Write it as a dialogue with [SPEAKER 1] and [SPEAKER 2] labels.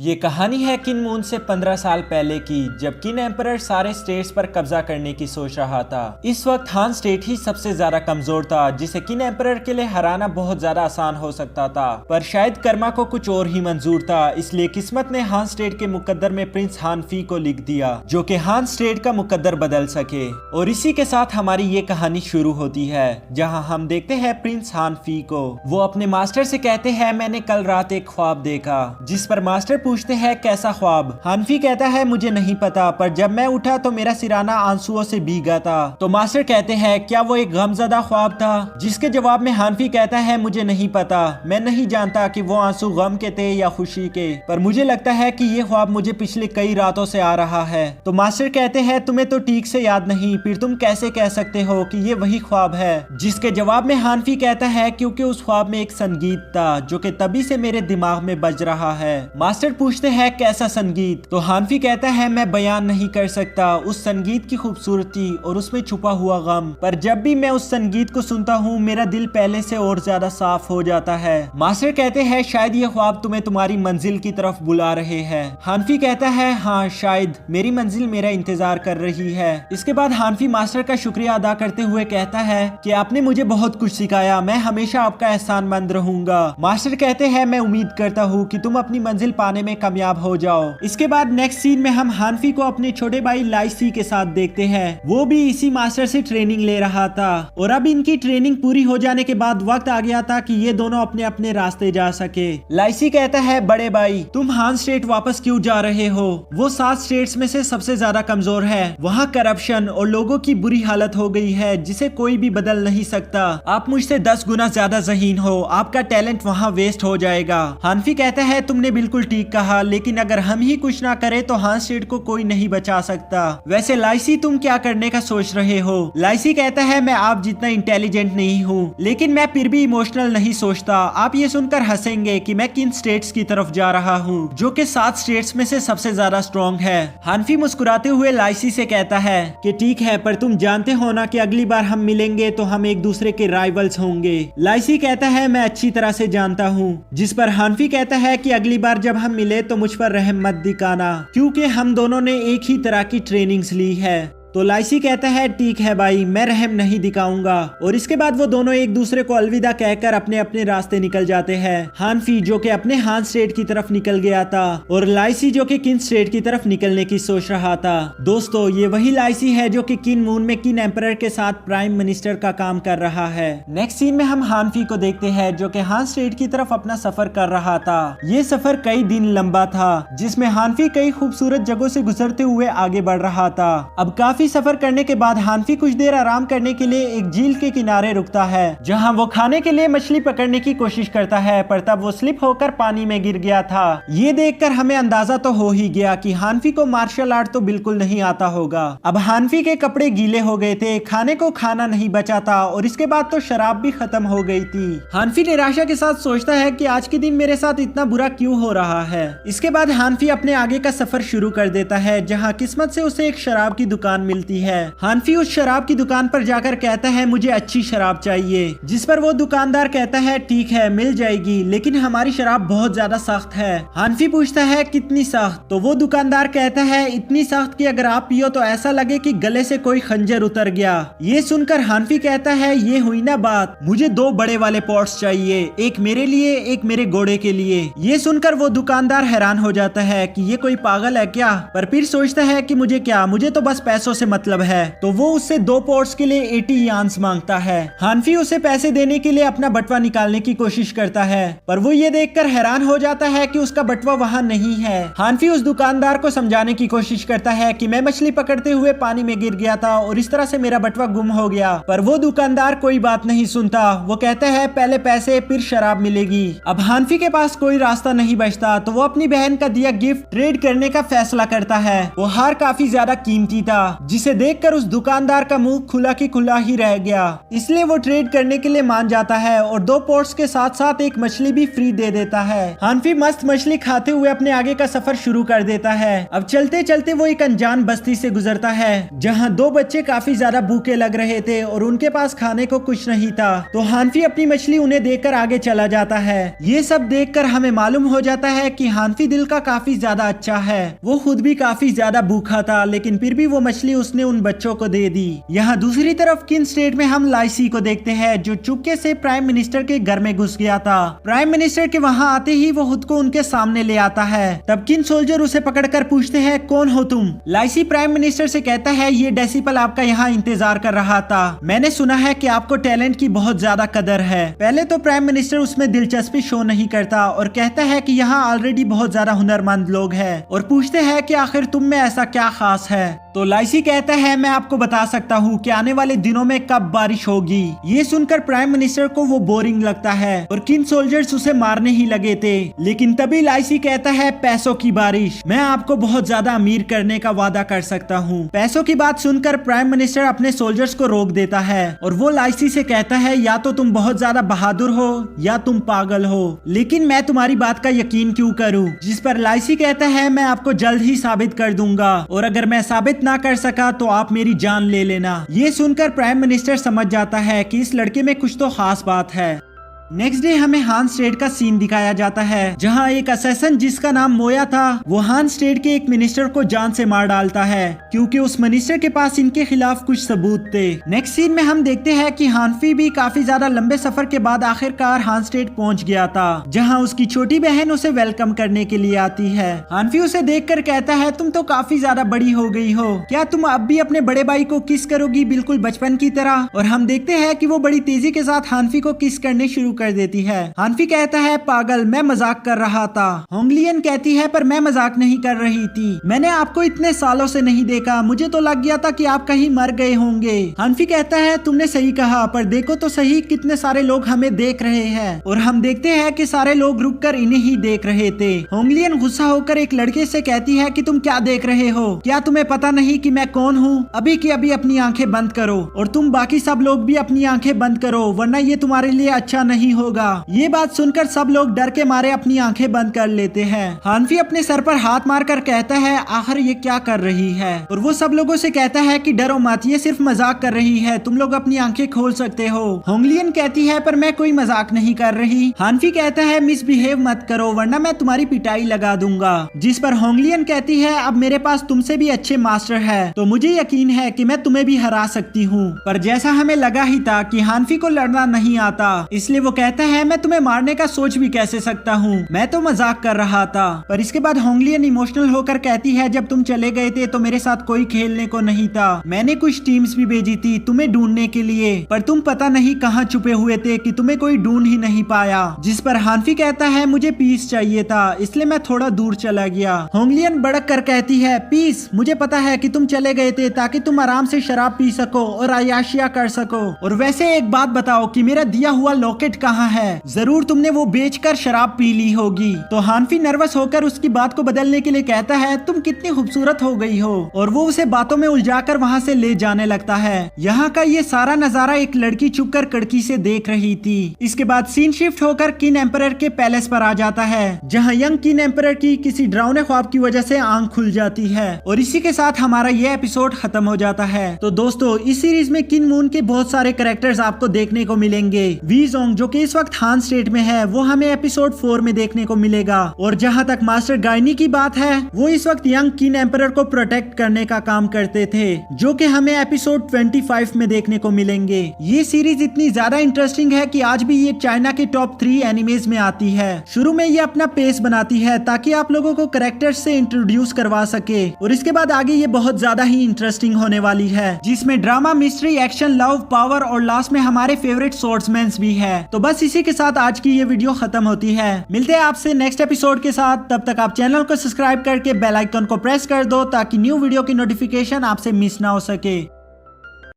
[SPEAKER 1] ये कहानी है किन मून से 15 साल पहले की, जब किन एम्परर सारे स्टेट्स पर कब्जा करने की सोच रहा था। इस वक्त हान स्टेट ही सबसे ज्यादा कमजोर था, जिसे किन एम्परर के लिए हराना बहुत ज्यादा आसान हो सकता था। पर शायद कर्मा को कुछ और ही मंजूर था, इसलिए किस्मत ने हान स्टेट के मुकद्दर में प्रिंस हान फी को लिख दिया, जो कि हान स्टेट का मुकद्दर बदल सके। और इसी के साथ हमारी ये कहानी शुरू होती है, जहाँ हम देखते हैं प्रिंस हान फी को। वो अपने मास्टर से कहते हैं, मैंने कल रात एक ख्वाब देखा। जिस पर मास्टर पूछते हैं, कैसा ख्वाब? हानफी कहता है, मुझे नहीं पता, पर जब मैं उठा तो मेरा सिराना आंसुओं से भीगा था। तो मास्टर कहते हैं, क्या वो एक गमज़दा ख्वाब था? जिसके जवाब में हानफी कहता है, मुझे नहीं पता, मैं नहीं जानता कि वो आंसू गम के थे या खुशी के, पर मुझे लगता है कि ये ख्वाब मुझे पिछले कई रातों से आ रहा है। तो मास्टर कहते हैं, तुम्हें तो ठीक से याद नहीं, फिर तुम कैसे कह सकते हो कि ये वही ख्वाब है? जिसके जवाब में हानफी कहता है, क्योंकि उस ख्वाब में एक संगीत था जो कि तभी से मेरे दिमाग में बज रहा है। मास्टर पूछते है, कैसा संगीत? तो हानफी कहता है, मैं बयान नहीं कर सकता उस संगीत की खूबसूरती और उसमें छुपा हुआ गम, पर जब भी मैं उस संगीत को सुनता हूँ मेरा दिल पहले से और ज्यादा साफ हो जाता है। मास्टर कहते हैं, शायद ये ख्वाब तुम्हें तुम्हारी मंजिल की तरफ बुला रहे हैं। हानफी कहता है, हाँ शायद मेरी मंजिल मेरा इंतजार कर रही है। इसके बाद हानफी मास्टर का शुक्रिया अदा करते हुए कहता है कि आपने मुझे बहुत कुछ सिखाया, मैं हमेशा आपका एहसानमंद रहूंगा। मास्टर कहते हैं, मैं उम्मीद करता हूँ कि तुम अपनी मंजिल पाने में कामयाब हो जाओ। इसके बाद नेक्स्ट सीन में हम हानफी को अपने छोटे भाई लाइसी के साथ देखते हैं। वो भी इसी मास्टर से ट्रेनिंग ले रहा था और अब इनकी ट्रेनिंग पूरी हो जाने के बाद वक्त आ गया था कि ये दोनों अपने अपने रास्ते जा सके। लाइसी कहता है, बड़े भाई तुम हान स्टेट वापस क्यों जा रहे हो? वो 7 स्टेट्स में से सबसे ज्यादा कमजोर है। वहाँ करप्शन और लोगों की बुरी हालत हो गई है जिसे कोई भी बदल नहीं सकता। आप मुझसे 10 गुना ज्यादा ज़हीन हो, आपका टैलेंट वहाँ वेस्ट हो जाएगा। हानफी कहता है, तुमने बिल्कुल ठीक कहा, लेकिन अगर हम ही कुछ ना करे तो हान स्टेट को कोई नहीं बचा सकता। वैसे लाइसी तुम क्या करने का सोच रहे हो? लाइसी कहता है, मैं आप जितना इंटेलिजेंट नहीं हूँ, लेकिन मैं फिर भी इमोशनल नहीं सोचता। आप ये सुनकर हंसेंगे कि मैं किन स्टेट्स की तरफ जा रहा हूँ, जो कि 7 स्टेट्स में से सबसे ज्यादा स्ट्रॉन्ग है। हानफी मुस्कुराते हुए लाइसी से कहता है कि ठीक है, पर तुम जानते हो ना कि अगली बार हम मिलेंगे तो हम एक दूसरे के राइवल्स होंगे। लाइसी कहता है, मैं अच्छी तरह से जानता हूँ। जिस पर हानफी कहता है कि अगली बार जब हम मिले तो मुझ पर रहम मत दिखाना, क्योंकि हम दोनों ने एक ही तरह की ट्रेनिंग्स ली है। तो लाइसी कहता है, ठीक है भाई, मैं रहम नहीं दिखाऊंगा। और इसके बाद वो दोनों एक दूसरे को अलविदा कहकर अपने अपने रास्ते निकल जाते हैं। हानफी जो कि अपने हान स्टेट की तरफ निकल गया था और लाइसी जो कि किन स्टेट की तरफ निकलने की सोच रहा था। दोस्तों, ये वही लाइसी है जो कि किन मून में किन एम्परर के साथ प्राइम मिनिस्टर का काम कर रहा है। नेक्स्ट सीन में हम हानफी को देखते हैं जो कि हान स्टेट की तरफ अपना सफर कर रहा था। ये सफर कई दिन लंबा था, जिसमें हानफी कई खूबसूरत जगहों से गुजरते हुए आगे बढ़ रहा था। अब काफी सफर करने के बाद हानफी कुछ देर आराम करने के लिए एक झील के किनारे रुकता है, जहां वो खाने के लिए मछली पकड़ने की कोशिश करता है, पर तब वो स्लिप होकर पानी में गिर गया था। ये देखकर हमें अंदाजा तो हो ही गया कि हानफी को मार्शल आर्ट तो बिल्कुल नहीं आता होगा। अब हानफी के कपड़े गीले हो गए थे, खाने को खाना नहीं बचा था और इसके बाद तो शराब भी खत्म हो गई थी। हानफी निराशा के साथ सोचता है कि आज के दिन मेरे साथ इतना बुरा क्यों हो रहा है। इसके बाद हानफी अपने आगे का सफर शुरू कर देता है, जहाँ किस्मत से उसे एक शराब की दुकान मिलती है। हानफी उस शराब की दुकान पर जाकर कहता है, मुझे अच्छी शराब चाहिए। जिस पर वो दुकानदार कहता है, ठीक है मिल जाएगी, लेकिन हमारी शराब बहुत ज्यादा सख्त है। हानफी पूछता है, कितनी सख्त? तो वो दुकानदार कहता है, इतनी सख्त कि अगर आप पियो तो ऐसा लगे कि गले से कोई खंजर उतर गया। ये सुनकर हानफी कहता है, ये हुई ना बात, मुझे 2 बड़े वाले पॉट्स चाहिए, एक मेरे लिए एक मेरे घोड़े के लिए। ये सुनकर वो दुकानदार हैरान हो जाता है कि ये कोई पागल है क्या, पर फिर सोचता है कि मुझे क्या, मुझे तो बस पैसों से मतलब है। तो वो उससे 2 पॉट्स के लिए 80 यान्स मांगता है। हानफी उसे पैसे देने के लिए अपना बटवा निकालने की कोशिश करता है, पर वो ये देखकर हैरान हो जाता है कि उसका बटवा वहाँ नहीं है। हानफी उस दुकानदार को समझाने की कोशिश करता है कि मैं मछली पकड़ते हुए पानी में गिर गया था और इस तरह से मेरा बटवा गुम हो गया, पर वो दुकानदार कोई बात नहीं सुनता। वो कहता है, पहले पैसे फिर शराब मिलेगी। अब हानफी के पास कोई रास्ता नहीं बचता, तो वो अपनी बहन का दिया गिफ्ट ट्रेड करने का फैसला करता है। वो हार काफी ज्यादा कीमती था, जिसे देखकर उस दुकानदार का मुंह खुला की खुला ही रह गया। इसलिए वो ट्रेड करने के लिए मान जाता है और 2 पोर्ट्स के साथ साथ एक मछली भी फ्री दे देता है। हानफी मस्त मछली खाते हुए अपने आगे का सफर शुरू कर देता है। अब चलते चलते वो एक अनजान बस्ती से गुजरता है जहाँ 2 बच्चे काफी ज्यादा भूखे लग रहे थे और उनके पास खाने को कुछ नहीं था। तो हानफी अपनी मछली उन्हें देकर आगे चला जाता है। ये सब देखकर हमें मालूम हो जाता है कि हानफी दिल का काफी ज्यादा अच्छा है। वो खुद भी काफी ज्यादा भूखा था, लेकिन फिर भी वो मछली उसने उन बच्चों को दे दी। यहाँ दूसरी तरफ किन स्टेट में हम लाइसी को देखते हैं जो चुपके से प्राइम मिनिस्टर के घर में घुस गया था। प्राइम मिनिस्टर के वहाँ आते ही वो खुद को उनके सामने ले आता है। तब किन सोल्जर उसे पकड़कर पूछते हैं कौन हो तुम। लाइसी प्राइम मिनिस्टर से कहता है ये डेसिपल आपका यहाँ इंतजार कर रहा था। मैंने सुना है कि आपको टैलेंट की बहुत ज्यादा कदर है। पहले तो प्राइम मिनिस्टर उसमें दिलचस्पी शो नहीं करता और कहता है कि यहाँ ऑलरेडी बहुत ज्यादा हुनरमंद लोग हैं और पूछते हैं कि आखिर तुम में ऐसा क्या खास है। तो लाइसी कहता है मैं आपको बता सकता हूँ कि आने वाले दिनों में कब बारिश होगी। ये सुनकर प्राइम मिनिस्टर को वो बोरिंग लगता है और किन सोल्जर्स उसे मारने ही लगे थे, लेकिन तभी लाइसी कहता है पैसों की बारिश, मैं आपको बहुत ज्यादा अमीर करने का वादा कर सकता हूँ। पैसों की बात सुनकर प्राइम मिनिस्टर अपने सोल्जर्स को रोक देता है और वो लाइसी से कहता है या तो तुम बहुत ज्यादा बहादुर हो या तुम पागल हो, लेकिन मैं तुम्हारी बात का यकीन क्यों करूँ। जिस पर लाइसी कहता है मैं आपको जल्द ही साबित कर दूंगा और अगर मैं साबित ना कर सका तो आप मेरी जान ले लेना। ये सुनकर प्राइम मिनिस्टर समझ जाता है कि इस लड़के में कुछ तो खास बात है। नेक्स्ट डे हमें हान स्टेट का सीन दिखाया जाता है जहां एक असैसन जिसका नाम मोया था वो हान स्टेट के एक मिनिस्टर को जान से मार डालता है क्योंकि उस मिनिस्टर के पास इनके खिलाफ कुछ सबूत थे। नेक्स्ट सीन में हम देखते हैं कि हानफी भी काफी ज्यादा लंबे सफर के बाद आखिरकार हान स्टेट पहुंच गया था जहां उसकी छोटी बहन उसे वेलकम करने के लिए आती है। हानफी उसे देखकर कहता है तुम तो काफी ज्यादा बड़ी हो गई हो, क्या तुम अब भी अपने बड़े भाई को किस करोगी बिल्कुल बचपन की तरह। और हम देखते हैं कि वो बड़ी तेजी के साथ हानफी को किस करने शुरू कर देती है। हानफी कहता है पागल मैं मजाक कर रहा था। होंगलियन कहती है पर मैं मजाक नहीं कर रही थी, मैंने आपको इतने सालों से नहीं देखा, मुझे तो लग गया था कि आप कहीं मर गए होंगे। हानफी कहता है तुमने सही कहा पर देखो तो सही कितने सारे लोग हमें देख रहे हैं। और हम देखते हैं कि सारे लोग रुककर इन्हें ही देख रहे थे। होंगलियन गुस्सा होकर एक लड़के से कहती है कि तुम क्या देख रहे हो, क्या तुम्हें पता नहीं कि मैं कौन हूँ। अभी की अभी अपनी आंखें बंद करो और तुम बाकी सब लोग भी अपनी आंखें बंद करो वरना ये तुम्हारे लिए अच्छा नहीं होगा। ये बात सुनकर सब लोग डर के मारे अपनी आंखें बंद कर लेते हैं। हानफी अपने सर पर हाथ मारकर कहता है आखिर ये क्या कर रही है और वो सब लोगों से कहता है कि डरो मत, ये सिर्फ मजाक कर रही है, तुम लोग अपनी आंखें खोल सकते हो। होंगलियन कहती है पर मैं कोई मजाक नहीं कर रही। हानफी कहता है मिसबिहेव मत करो वरना मैं तुम्हारी पिटाई लगा दूंगा। जिस पर होंगलियन कहती है अब मेरे पास तुमसे भी अच्छे मास्टर है तो मुझे यकीन है कि मैं तुम्हें भी हरा सकती हूँ। पर जैसा हमें लगा ही था कि हानफी को लड़ना नहीं आता इसलिए वो कहता है मैं तुम्हें मारने का सोच भी कैसे सकता हूँ, मैं तो मजाक कर रहा था। पर इसके बाद होंगलियन इमोशनल होकर कहती है जब तुम चले गए थे तो मेरे साथ कोई खेलने को नहीं था, मैंने कुछ टीम्स भी भेजी थी तुम्हें ढूंढने के लिए पर तुम पता नहीं कहाँ छुपे हुए थे कि तुम्हें कोई ढूंढ ही नहीं पाया। जिस पर हानफी कहता है मुझे पीस चाहिए था इसलिए मैं थोड़ा दूर चला गया। होंगलियन भड़क कर कहती है पीस, मुझे पता है कि तुम चले गए थे ताकि तुम आराम से शराब पी सको और अय्याशियां कर सको। और वैसे एक बात बताओ कि मेरा दिया हुआ लॉकेट कहाँ है, जरूर तुमने वो बेचकर शराब पी ली होगी। तो हानफी नर्वस होकर उसकी बात को बदलने के लिए कहता है तुम कितनी खूबसूरत हो गई हो और वो उसे बातों में उलझाकर वहाँ से ले जाने लगता है। यहाँ का ये सारा नजारा एक लड़की छुपकर खिड़की से देख रही थी। इसके बाद सीन शिफ्ट होकर किन एम्परर के पैलेस पर आ जाता है जहाँ यंग किन एम्परर की किसी डरावने ख्वाब की वजह से आंख खुल जाती है और इसी के साथ हमारा ये एपिसोड खत्म हो जाता है। तो दोस्तों इस सीरीज में किन मून के बहुत सारे कैरेक्टर्स आपको देखने को मिलेंगे। वी जोंग जो कि इस वक्त हान स्टेट में है वो हमें एपिसोड 4 में देखने को मिलेगा और जहां तक मास्टर गाइनी की बात है वो इस वक्त यंग किन एम्परर को प्रोटेक्ट करने का काम करते थे जो कि हमें एपिसोड 25 में देखने को मिलेंगे। ये सीरीज इतनी ज्यादा इंटरेस्टिंग है कि आज भी ये चाइना के टॉप 3 एनिमेज में आती है। शुरू में ये अपना पेस बनाती है ताकि आप लोगों को कैरेक्टर्स से इंट्रोड्यूस करवा सके और इसके बाद आगे ये बहुत ज्यादा ही इंटरेस्टिंग होने वाली है जिसमें drama, mystery, action, love, power और लास्ट में हमारे फेवरेट स्वॉर्ड्समैन भी है। तो बस इसी के साथ आज की ये वीडियो खत्म होती है। मिलते हैं आपसे नेक्स्ट एपिसोड के साथ, तब तक आप चैनल को सब्सक्राइब करके बेल आइकन को प्रेस कर दो ताकि न्यू वीडियो की नोटिफिकेशन आपसे मिस ना हो सके।